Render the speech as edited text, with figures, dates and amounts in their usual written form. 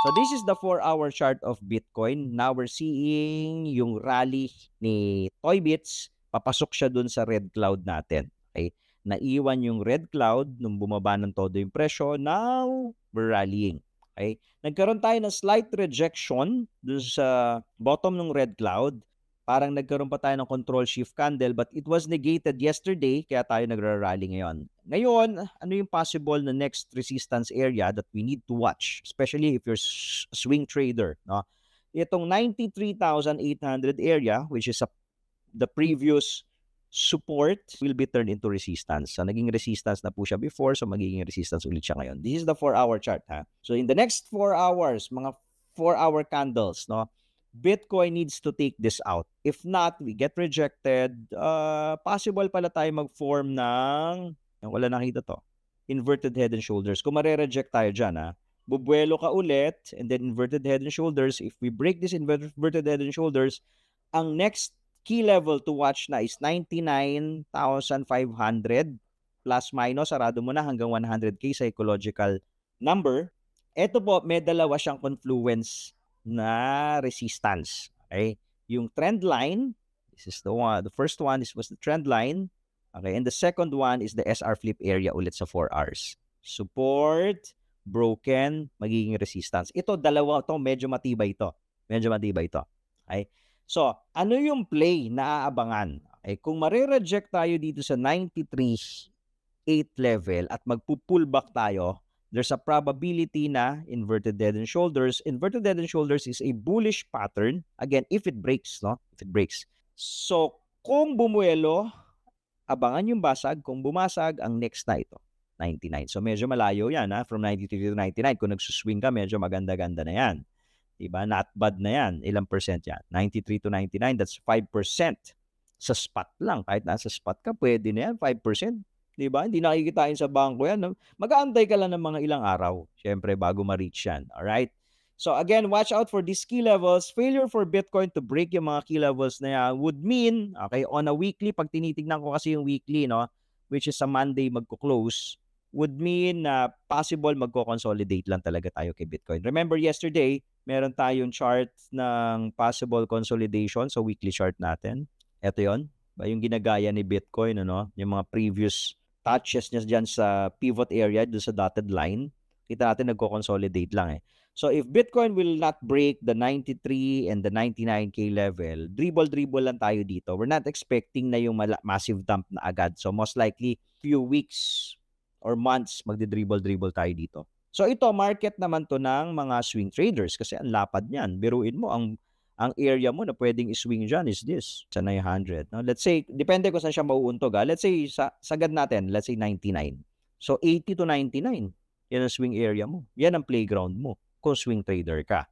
So this is the 4-hour chart of Bitcoin. Now we're seeing yung rally ni Toybits. Papasok siya dun sa red cloud natin. Okay? Naiwan yung red cloud nung bumaba ng todo yung presyo. Now we're rallying. Okay? Nagkaroon tayo ng slight rejection dun sa bottom ng red cloud. Parang nagkaroon pa tayo ng control shift candle but it was negated yesterday kaya tayo nagra-rally ngayon. Ngayon, ano yung possible na next resistance area that we need to watch, especially if you're swing trader, no? Itong 93,800 area, which is the previous support, will be turned into resistance. So, naging resistance na po siya before, so magiging resistance ulit siya ngayon. This is the 4-hour chart, ha? So, in the next 4 hours, mga 4-hour candles, no? Bitcoin needs to take this out. If not, we get rejected. Possible pala tayo mag-form ng wala nakita to. Inverted head and shoulders. Kung mare-reject tayo dyan, ha, bubuelo ka ulit and then inverted head and shoulders. If we break this inverted head and shoulders, ang next key level to watch na is 99,500 plus minus, sarado mo na hanggang 100K psychological number. Ito po, may dalawa siyang confluence na resistance. Okay? Yung trend line, this is the one. The first one was the trend line. Okay, and the second one is the SR flip area ulit sa 4 hours. Support, broken, magiging resistance. Ito, dalawa to, medyo matibay ito. Medyo matibay ito. Okay? So, ano yung play na aabangan? Okay, kung mare-reject tayo dito sa 93.8 level at magpo-pullback tayo, there's a probability na inverted head and shoulders. Inverted head and shoulders is a bullish pattern. Again, if it breaks, no? If it breaks. So, kung bumuelo, abangan yung basag. Kung bumasag, ang next na ito, 99. So, medyo malayo yan, ha? From 93 to 99. Kung nagsuswing ka, medyo maganda-ganda na yan. Diba? Not bad na yan. Ilang percent yan? 93 to 99, that's 5%. Sa spot lang. Kahit nasa spot ka, pwede na yan, 5%. Diba? Hindi nakikitain sa bangko yan. Mag-aantay ka lang ng mga ilang araw. Siyempre, bago ma-reach yan. Alright? So again, watch out for these key levels. Failure for Bitcoin to break yung mga key levels na yan would mean, okay, on a weekly, pag tinitignan ko kasi yung weekly, no, which is sa Monday magko-close, would mean na possible magko-consolidate lang talaga tayo kay Bitcoin. Remember yesterday, meron tayong chart ng possible consolidation sa weekly chart natin. Ito yon, yung ginagaya ni Bitcoin, ano, yung mga previous touches niya dyan sa pivot area, doon sa dotted line. Kita natin nagko-consolidate lang eh. So if Bitcoin will not break the 93 and the 99K level, dribble lang tayo dito. We're not expecting na yung massive dump na agad. So most likely, few weeks or months, magdi-dribble tayo dito. So ito, market naman to ng mga swing traders kasi ang lapad niyan. Biruin mo, ang area mo na pwedeng i-swing dyan is this, sa 900. No? Let's say, depende kung saan siya mauuntog. Let's say, sagad natin, let's say 99. So 80 to 99, yan ang swing area mo. Yan ang playground mo kung swing trader ka.